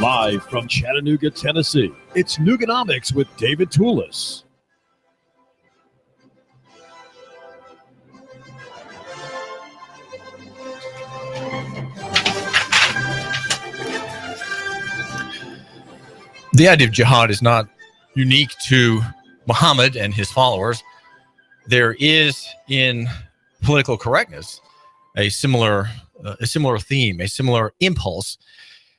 Live from Chattanooga, Tennessee, it's Nooganomics with David Tulis. The idea of jihad is not unique to Muhammad and his followers. There is in political correctness a similar theme, a similar impulse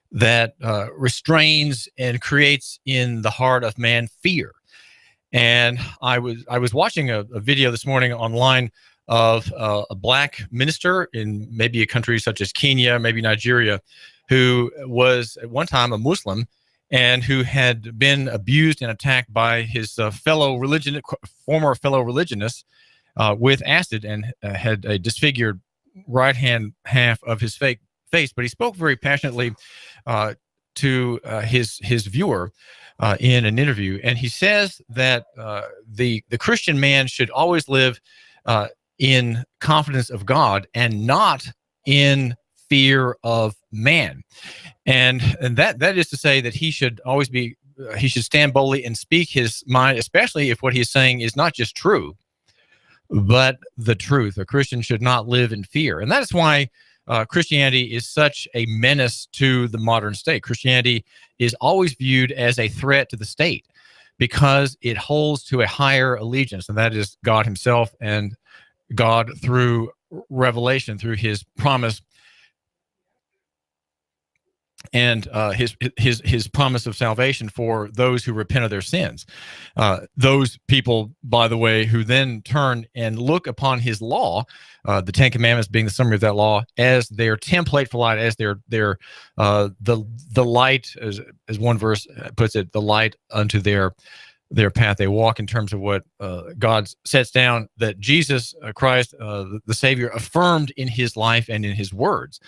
that restrains and creates in the heart of man fear. And I was watching a video this morning online of a black minister in maybe a country such as Kenya, maybe Nigeria, who was at one time a Muslim and who had been abused and attacked by his former fellow religionists with acid, and had a disfigured right hand half of his face. But he spoke very passionately to his viewer in an interview, and he says that the Christian man should always live in confidence of God and not in fear of man, and that is to say that he should always he should stand boldly and speak his mind, especially if what he's saying is not just true, but the truth. A Christian should not live in fear, and that is why Christianity is such a menace to the modern state. Christianity is always viewed as a threat to the state because it holds to a higher allegiance, and that is God himself and God through revelation, through his promise and his promise of salvation for those who repent of their sins. Those people, by the way, who then turn and look upon his law, the Ten Commandments being the summary of that law, as their template for light, as the light, as one verse puts it, the light unto their path they walk, in terms of what God sets down, that Jesus Christ, the Savior, affirmed in his life and in his words.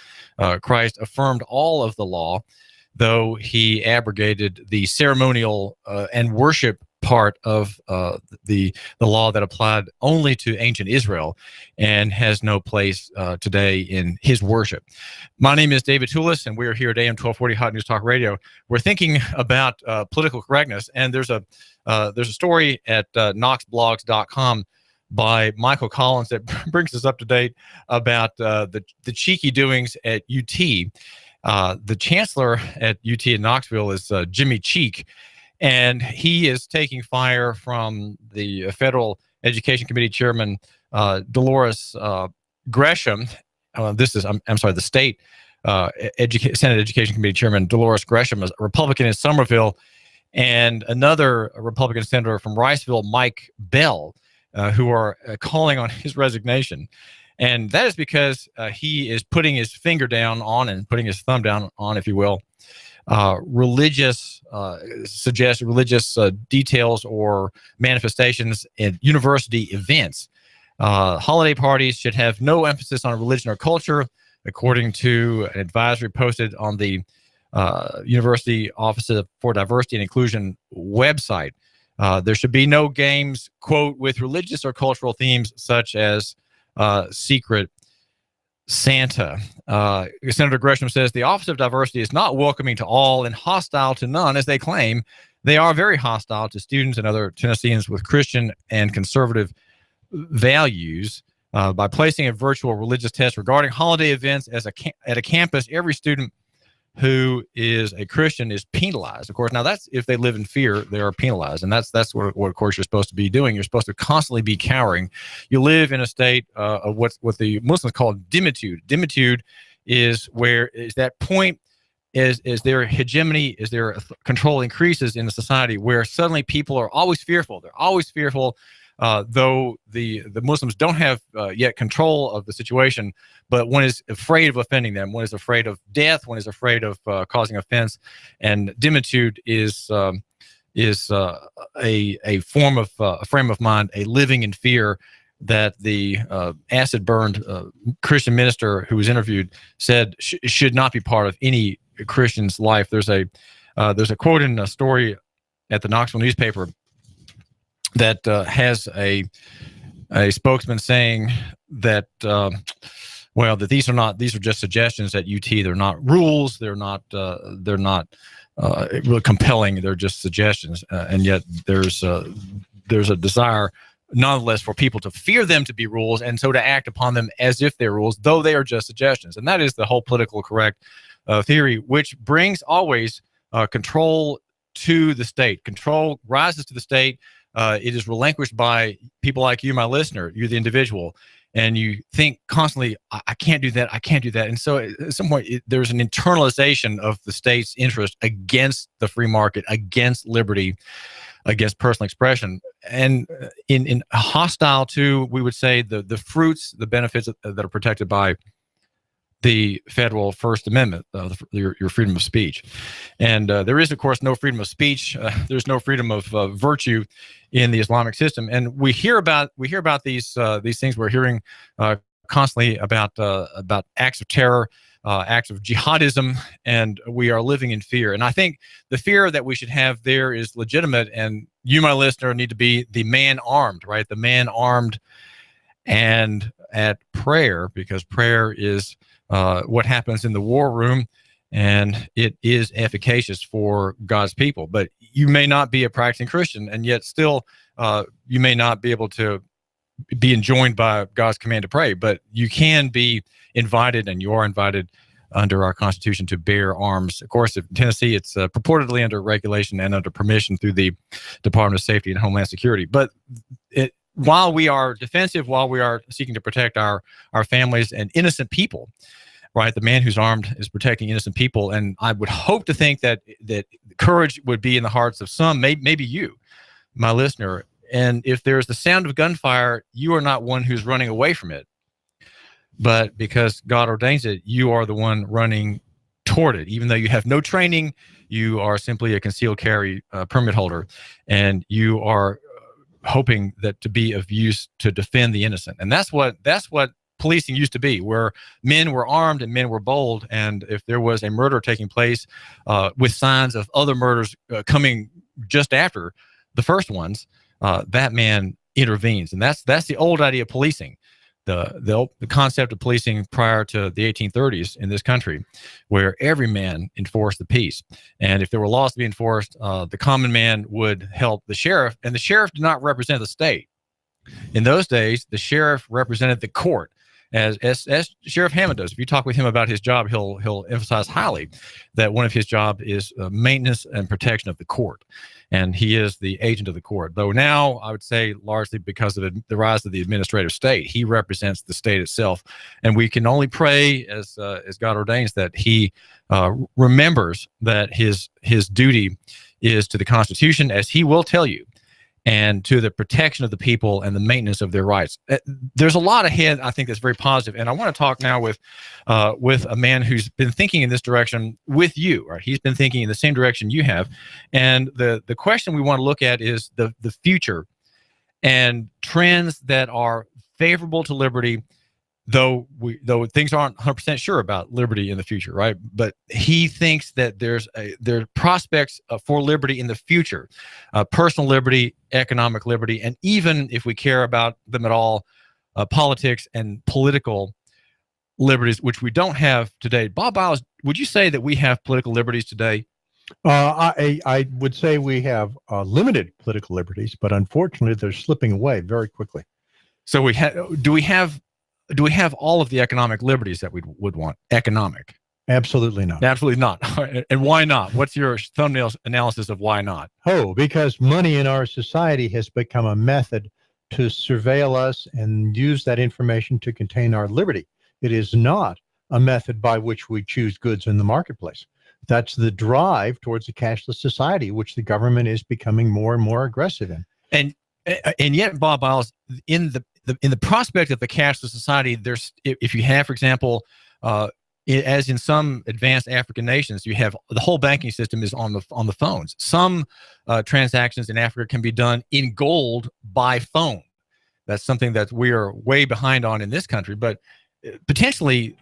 Christ affirmed all of the law, though he abrogated the ceremonial and worship part of the law that applied only to ancient Israel and has no place today in his worship. My name is David Tulis, and we're here at AM 1240 Hot News Talk Radio. We're thinking about political correctness, and there's a story at knoxblogs.com by Michael Collins that brings us up to date about the cheeky doings at UT. The chancellor at UT in Knoxville is Jimmy Cheek, and he is taking fire from the Federal Education Committee Chairman Dolores Gresham. The State Senate Education Committee Chairman Dolores Gresham, a Republican in Somerville, and another Republican senator from Riceville, Mike Bell, who are calling on his resignation. And that is because he is putting his finger down on, and putting his thumb down on, if you will, religious details or manifestations in university events. Holiday parties should have no emphasis on religion or culture, according to an advisory posted on the University Office for Diversity and Inclusion website. There should be no games, quote, with religious or cultural themes such as Secret Santa. Senator Gresham says the Office of Diversity is not welcoming to all and hostile to none, as they claim. They are very hostile to students and other Tennesseans with Christian and conservative values. By placing a virtual religious test regarding holiday events at a campus, every student who is a Christian is penalized. Of course, now that's if they live in fear, they are penalized, and that's what of course you're supposed to be doing. You're supposed to constantly be cowering. You live in a state of what the Muslims call dimitude. Dimitude is that point is their hegemony, is their control increases in the society, where suddenly people are always fearful. They're always fearful. Though the Muslims don't have yet control of the situation, but one is afraid of offending them. One is afraid of death. One is afraid of causing offense. And dimitude is a form of a frame of mind, a living in fear, that the acid-burned Christian minister who was interviewed said should not be part of any Christian's life. There's a quote in a story at the Knoxville newspaper that has a spokesman saying that well, that these are just suggestions at UT. They're not rules. They're not really compelling. They're just suggestions. And yet there's a desire, nonetheless, for people to fear them to be rules, and so to act upon them as if they're rules, though they are just suggestions. And that is the whole political correct theory, which brings always control to the state. Control rises to the state. It is relinquished by people like you, my listener. You're the individual, and you think constantly, I can't do that, I can't do that. And so at some point, there's an internalization of the state's interest against the free market, against liberty, against personal expression, and in hostile to, we would say, the fruits, the benefits that are protected by the federal First Amendment, your freedom of speech. And there is, of course, no freedom of speech. There's no freedom of virtue in the Islamic system. And we hear about these things. We're hearing constantly about acts of terror, acts of jihadism, and we are living in fear. And I think the fear that we should have there is legitimate. And you, my listener, need to be the man armed, right? The man armed and at prayer, because prayer is what happens in the war room, and it is efficacious for God's people. But you may not be a practicing Christian, and yet still you may not be able to be enjoined by God's command to pray, but you can be invited, and you are invited under our Constitution to bear arms. Of course, in Tennessee, it's purportedly under regulation and under permission through the Department of Safety and Homeland Security. But while we are defensive, while we are seeking to protect our families and innocent people, right? The man who's armed is protecting innocent people. And I would hope to think that courage would be in the hearts of some, maybe you, my listener. And if there's the sound of gunfire, you are not one who's running away from it. But because God ordains it, you are the one running toward it. Even though you have no training, you are simply a concealed carry permit holder, and you are hoping that to be of use to defend the innocent. And that's what policing used to be, where men were armed and men were bold. And if there was a murder taking place with signs of other murders coming just after the first ones, that man intervenes. And that's the old idea of policing. The concept of policing prior to the 1830s in this country, where every man enforced the peace. And if there were laws to be enforced, the common man would help the sheriff, and the sheriff did not represent the state. In those days, the sheriff represented the court, as Sheriff Hammond does. If you talk with him about his job, he'll emphasize highly that one of his job is maintenance and protection of the court. And he is the agent of the court. Though now, I would say largely because of the rise of the administrative state, he represents the state itself. And we can only pray, as God ordains, that he remembers that his duty is to the Constitution, as he will tell you, and to the protection of the people and the maintenance of their rights. There's a lot ahead, I think, that's very positive. And I want to talk now with a man who's been thinking in this direction with you, right? He's been thinking in the same direction you have. And the question we want to look at is the future and trends that are favorable to liberty, though things aren't 100% sure about liberty in the future, right? But he thinks that there are prospects for liberty in the future, personal liberty, economic liberty, and even, if we care about them at all, politics and political liberties, which we don't have today. Bob Biles, would you say that we have political liberties today? I would say we have limited political liberties, but unfortunately, they're slipping away very quickly. So do we have all of the economic liberties that we would want? Economic? Absolutely not. Absolutely not. And why not? What's your thumbnail analysis of why not? Oh, because money in our society has become a method to surveil us and use that information to contain our liberty. It is not a method by which we choose goods in the marketplace. That's the drive towards a cashless society, which the government is becoming more and more aggressive in. And yet, Bob Biles, in the prospect of the cashless society, if you have, for example, as in some advanced African nations, you have the whole banking system is on the phones. Some transactions in Africa can be done in gold by phone. That's something that we are way behind on in this country. But potentially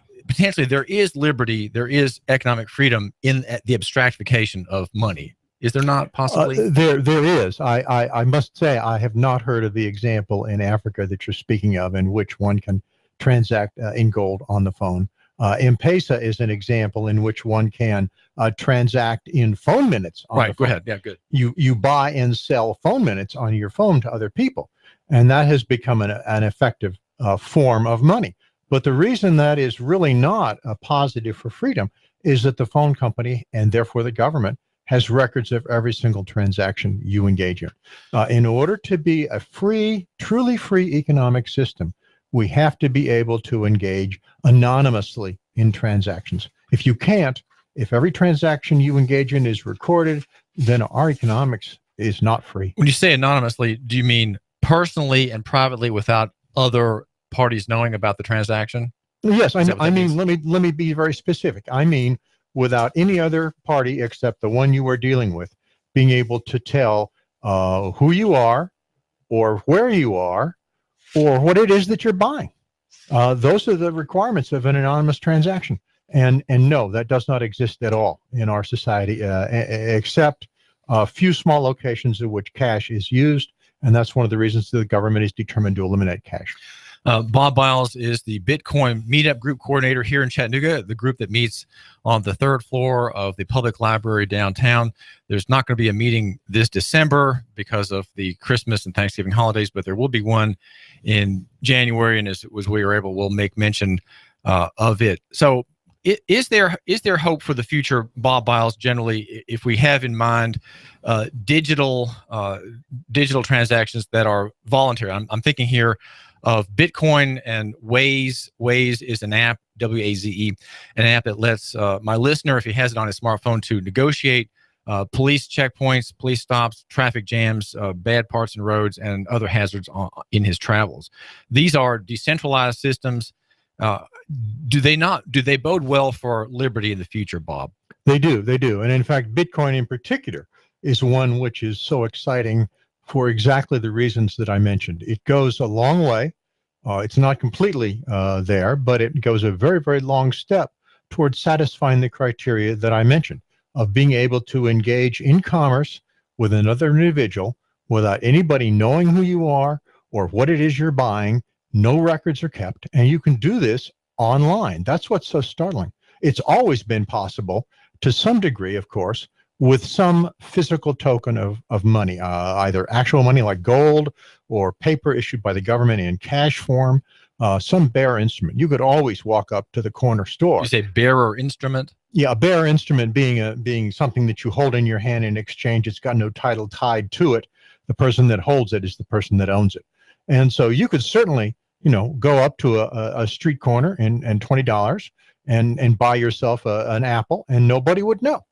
there is liberty, there is economic freedom in the abstractification of money. Is there not possibly? There is. I must say I have not heard of the example in Africa that you're speaking of, in which one can transact in gold on the phone. M-Pesa is an example in which one can transact in phone minutes. Right. Go ahead. Yeah, good. You buy and sell phone minutes on your phone to other people, and that has become an effective form of money. But the reason that is really not a positive for freedom is that the phone company, and therefore the government, has records of every single transaction you engage in. In order to be a free, truly free economic system, we have to be able to engage anonymously in transactions. If you can't, if every transaction you engage in is recorded, then our economics is not free. When you say anonymously, do you mean personally and privately without other parties knowing about the transaction? Yes, I mean, let me be very specific. I mean, without any other party except the one you are dealing with being able to tell who you are or where you are or what it is that you're buying. Those are the requirements of an anonymous transaction. And no, that does not exist at all in our society, except a few small locations in which cash is used. And that's one of the reasons that the government is determined to eliminate cash. Bob Biles is the Bitcoin meetup group coordinator here in Chattanooga, the group that meets on the 3rd floor of the public library downtown. There's not going to be a meeting this December because of the Christmas and Thanksgiving holidays, but there will be one in January, and as we were able, we'll make mention of it. So is there hope for the future, Bob Biles, generally, if we have in mind digital transactions that are voluntary? I'm thinking here of Bitcoin and Waze. Waze is an app, W-A-Z-E, an app that lets my listener, if he has it on his smartphone, to negotiate police checkpoints, police stops, traffic jams, bad parts in roads, and other hazards in his travels. These are decentralized systems. Do they bode well for liberty in the future, Bob? They do. And in fact, Bitcoin in particular is one which is so exciting for exactly the reasons that I mentioned. It goes a long way. It's not completely there, but it goes a very, very long step towards satisfying the criteria that I mentioned of being able to engage in commerce with another individual without anybody knowing who you are or what it is you're buying. No records are kept, and you can do this online. That's what's so startling. It's always been possible to some degree, of course, with some physical token of money, either actual money like gold or paper issued by the government in cash form, some bearer instrument. You could always walk up to the corner store. You say bearer instrument? Yeah, a bearer instrument being something that you hold in your hand in exchange. It's got no title tied to it. The person that holds it is the person that owns it. And so you could certainly, go up to a street corner and $20 and buy yourself an apple, and nobody would know.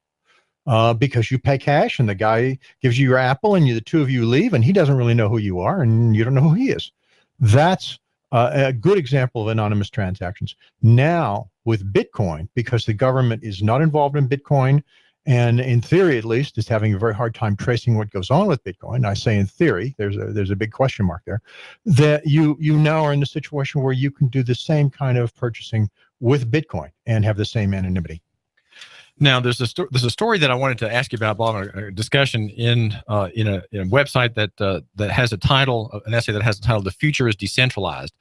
Because you pay cash and the guy gives you your apple and the two of you leave and he doesn't really know who you are and you don't know who he is. That's a good example of anonymous transactions. Now with Bitcoin, because the government is not involved in Bitcoin and in theory, at least, is having a very hard time tracing what goes on with Bitcoin. I say in theory, there's a big question mark there, that you now are in a situation where you can do the same kind of purchasing with Bitcoin and have the same anonymity. Now, there's a story that I wanted to ask you about, Bob, a discussion in a website that has a title, an essay that has a title, "The Future is Decentralized."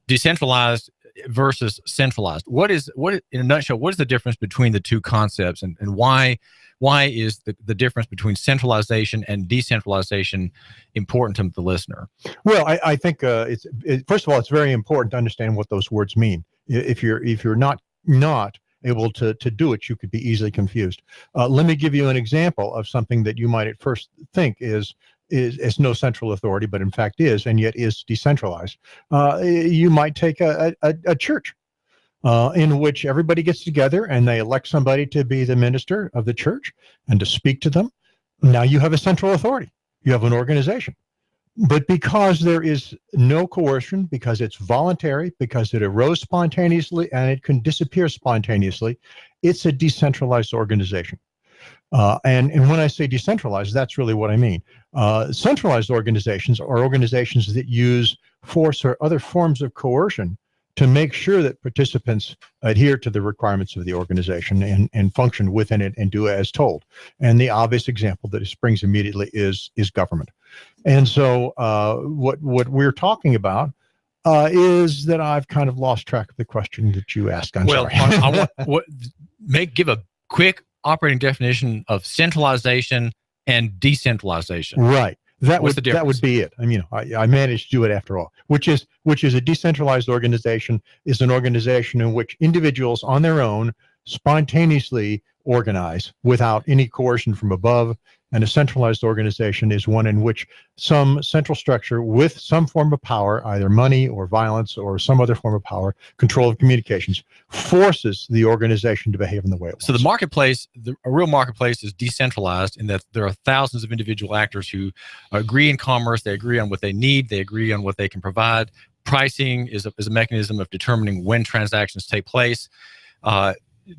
Decentralized versus centralized. In a nutshell, what is the difference between the two concepts, and why is the difference between centralization and decentralization important to the listener? Well, I think first of all, it's very important to understand what those words mean. If you're not able to do it, you could be easily confused. Let me give you an example of something that you might at first think is no central authority, but in fact is, and yet is decentralized. You might take a church in which everybody gets together and they elect somebody to be the minister of the church and to speak to them. Now you have a central authority. You have an organization. But because there is no coercion, because it's voluntary, because it arose spontaneously and it can disappear spontaneously, it's a decentralized organization. And when I say decentralized, that's really what I mean. Centralized organizations are organizations that use force or other forms of coercion to make sure that participants adhere to the requirements of the organization and function within it and do as told. And the obvious example that springs immediately is government. And so what we're talking about is that I've kind of lost track of the question that you asked. I'm sorry. I want give a quick operating definition of centralization and decentralization. Right. What's the difference? That would be it. I mean, I managed to do it after all. Which is a decentralized organization is an organization in which individuals on their own spontaneously organize without any coercion from above. And a centralized organization is one in which some central structure with some form of power, either money or violence or some other form of power, control of communications, forces the organization to behave in the way it wants. So the marketplace, a real marketplace, is decentralized in that there are thousands of individual actors who agree in commerce. They agree on what they need. They agree on what they can provide. Pricing is a mechanism of determining when transactions take place.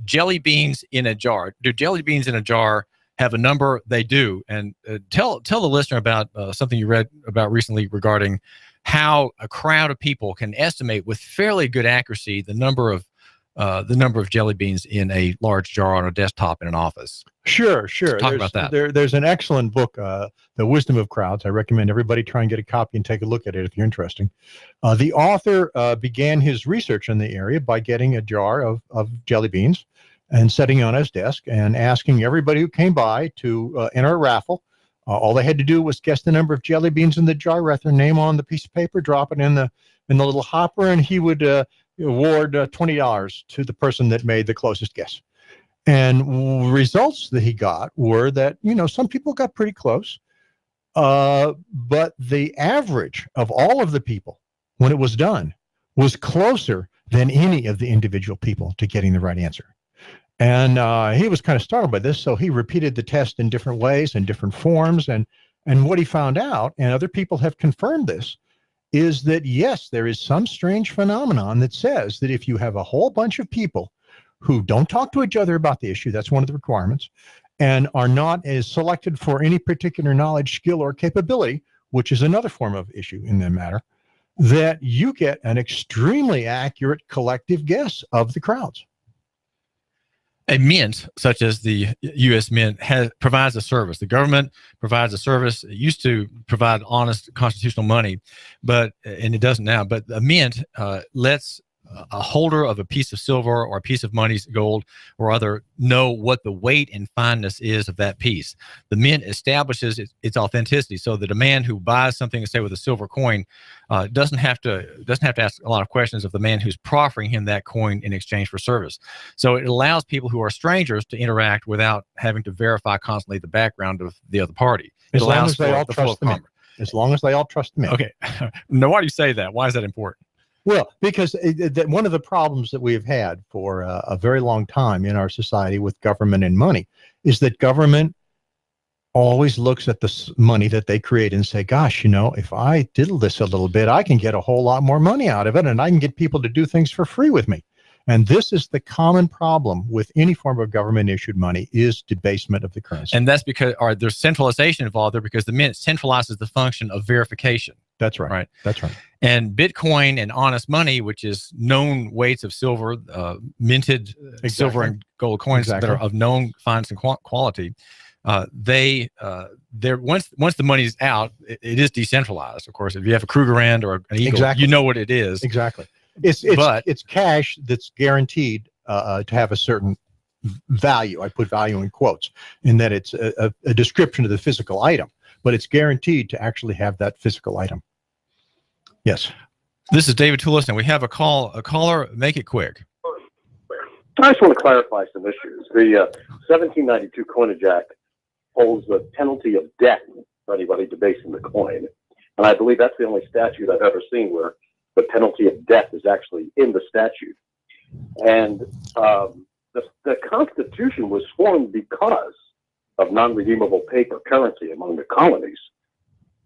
Jelly beans in a jar. Do jelly beans in a jar have a number? They do. And tell the listener about something you read about recently regarding how a crowd of people can estimate with fairly good accuracy the number of jelly beans in a large jar on a desktop in an office. Sure. Talk about that. There's an excellent book, The Wisdom of Crowds. I recommend everybody try and get a copy and take a look at it if you're interested. The author began his research in the area by getting a jar of jelly beans and setting it on his desk and asking everybody who came by to enter a raffle. All they had to do was guess the number of jelly beans in the jar, write their name on the piece of paper, drop it in the little hopper, and he would award $20 to the person that made the closest guess. And results that he got were that, some people got pretty close, but the average of all of the people, when it was done, was closer than any of the individual people to getting the right answer. And he was kind of startled by this, so he repeated the test in different ways and different forms. And what he found out, and other people have confirmed this, is that, yes, there is some strange phenomenon that says that if you have a whole bunch of people who don't talk to each other about the issue, that's one of the requirements, and are not as selected for any particular knowledge, skill, or capability, which is another form of issue in the matter, that you get an extremely accurate collective guess of the crowds. A mint, such as the U.S. Mint, provides a service. The government provides a service. It used to provide honest constitutional money, and it doesn't now. But a mint lets a holder of a piece of silver or a piece of money, gold or other, know what the weight and fineness is of that piece. The mint establishes its authenticity, so that a man who buys something, say with a silver coin, doesn't have to ask a lot of questions of the man who's proffering him that coin in exchange for service. So it allows people who are strangers to interact without having to verify constantly the background of the other party. As long as they all trust the mint. As long as they all trust the mint. Okay. Now, why do you say that? Why is that important? Well, because one of the problems that we have had for a very long time in our society with government and money is that government always looks at the money that they create and say, gosh, if I diddle this a little bit, I can get a whole lot more money out of it, and I can get people to do things for free with me. And this is the common problem with any form of government-issued money, is debasement of the currency. And that's because there's centralization involved there, because the mint centralizes the function of verification. That's right. Right. That's right. And Bitcoin and honest money, which is known weights of silver, minted silver and gold coins that are of known fineness and quality, once the money's out, it is decentralized. Of course, if you have a Krugerrand or an Eagle, you know what it is. Exactly. It's cash that's guaranteed to have a certain value. I put value in quotes, in that it's a description of the physical item, but it's guaranteed to actually have that physical item. Yes. This is David Tulis, and we have a caller. Make it quick. I just want to clarify some issues. The 1792 Coinage Act holds the penalty of death for anybody debasing the coin. And I believe that's the only statute I've ever seen where the penalty of death is actually in the statute. And the Constitution was formed because of non-redeemable paper currency among the colonies.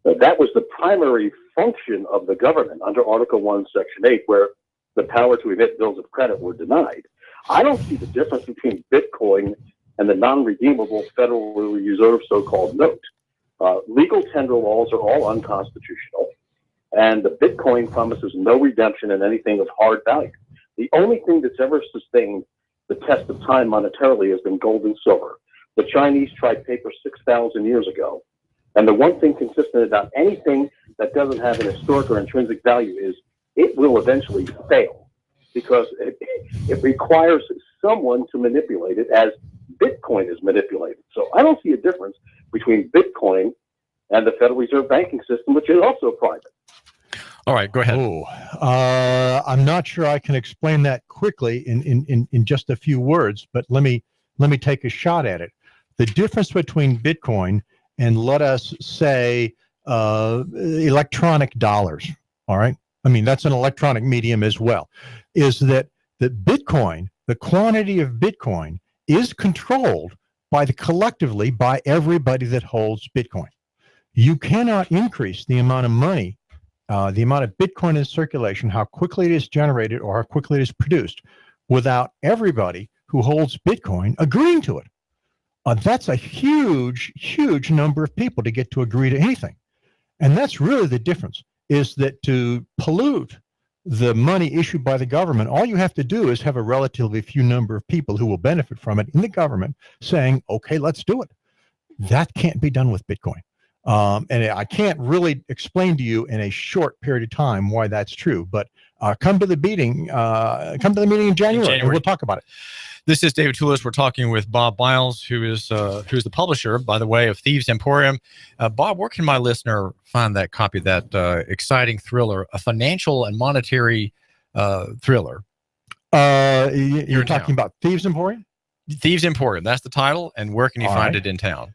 That was the primary function of the government under Article 1, Section 8, where the power to emit bills of credit were denied. I don't see the difference between Bitcoin and the non-redeemable Federal Reserve so-called note. Legal tender laws are all unconstitutional, and the Bitcoin promises no redemption in anything of hard value. The only thing that's ever sustained the test of time monetarily has been gold and silver. The Chinese tried paper 6,000 years ago. And the one thing consistent about anything that doesn't have an historic or intrinsic value is it will eventually fail because it requires someone to manipulate it as Bitcoin is manipulated. So I don't see a difference between Bitcoin and the Federal Reserve banking system, which is also private. All right, go ahead. I'm not sure I can explain that quickly in just a few words, but let me take a shot at it. The difference between Bitcoin and, let us say, electronic dollars, all right? I mean, that's an electronic medium as well, is that Bitcoin, the quantity of Bitcoin, is controlled collectively by everybody that holds Bitcoin. You cannot increase the amount of money, the amount of Bitcoin in circulation, how quickly it is generated or how quickly it is produced, without everybody who holds Bitcoin agreeing to it. That's a huge, huge number of people to get to agree to anything. And that's really the difference, is that to pollute the money issued by the government, all you have to do is have a relatively few number of people who will benefit from it in the government saying, okay, let's do it. That can't be done with Bitcoin. And I can't really explain to you in a short period of time why that's true, but come to the meeting in January. And we'll talk about it. This is David Tulis. We're talking with Bob Biles, who's the publisher, by the way, of Thieves Emporium. Bob, where can my listener find that copy of that exciting thriller, a financial and monetary thriller? You're talking about Thieves Emporium? Thieves Emporium, that's the title. And where can you find it in town?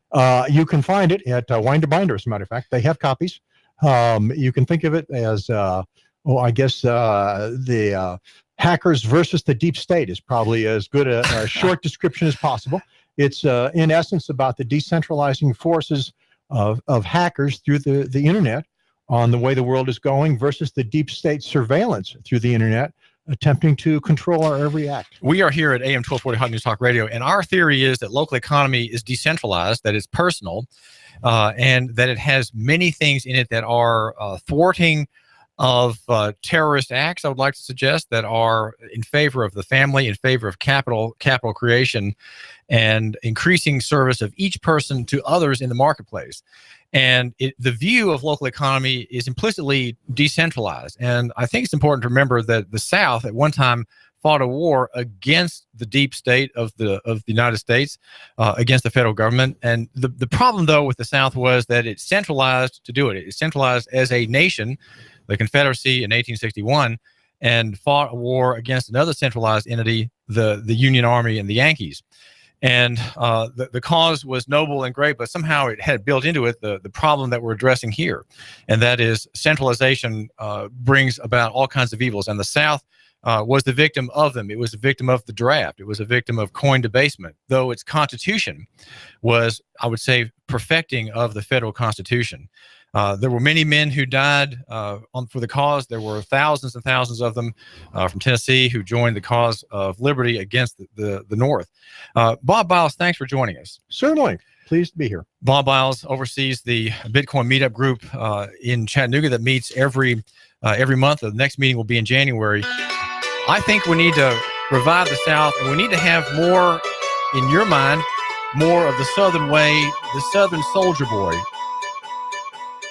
You can find it at Winder Binder, as a matter of fact. They have copies. You can think of it as, I guess the Hackers versus the Deep State is probably as good a short description as possible. It's, in essence, about the decentralizing forces of hackers through the internet on the way the world is going versus the deep state surveillance through the internet, attempting to control our every act. We are here at AM 1240 Hot News Talk Radio, and our theory is that local economy is decentralized, that it's personal, and that it has many things in it that are thwarting of terrorist acts, I would like to suggest, that are in favor of the family, in favor of capital creation, and increasing service of each person to others in the marketplace. And the view of local economy is implicitly decentralized. And I think it's important to remember that the South at one time fought a war against the deep state of the United States, against the federal government. And the problem, though, with the South was that it centralized to do it. It centralized as a nation, the Confederacy in 1861, and fought a war against another centralized entity, the Union Army and the Yankees. And the cause was noble and great, but somehow it had built into it the problem that we're addressing here. And that is centralization brings about all kinds of evils. And the South was the victim of them. It was a victim of the draft. It was a victim of coin debasement, though its constitution was, I would say, perfecting of the federal constitution. There were many men who died for the cause. There were thousands and thousands of them from Tennessee who joined the cause of liberty against the North. Bob Biles, thanks for joining us. Certainly. Pleased to be here. Bob Biles oversees the Bitcoin meetup group in Chattanooga that meets every month. The next meeting will be in January. I think we need to revive the South, and we need to have more, in your mind, more of the Southern way, the Southern soldier boy,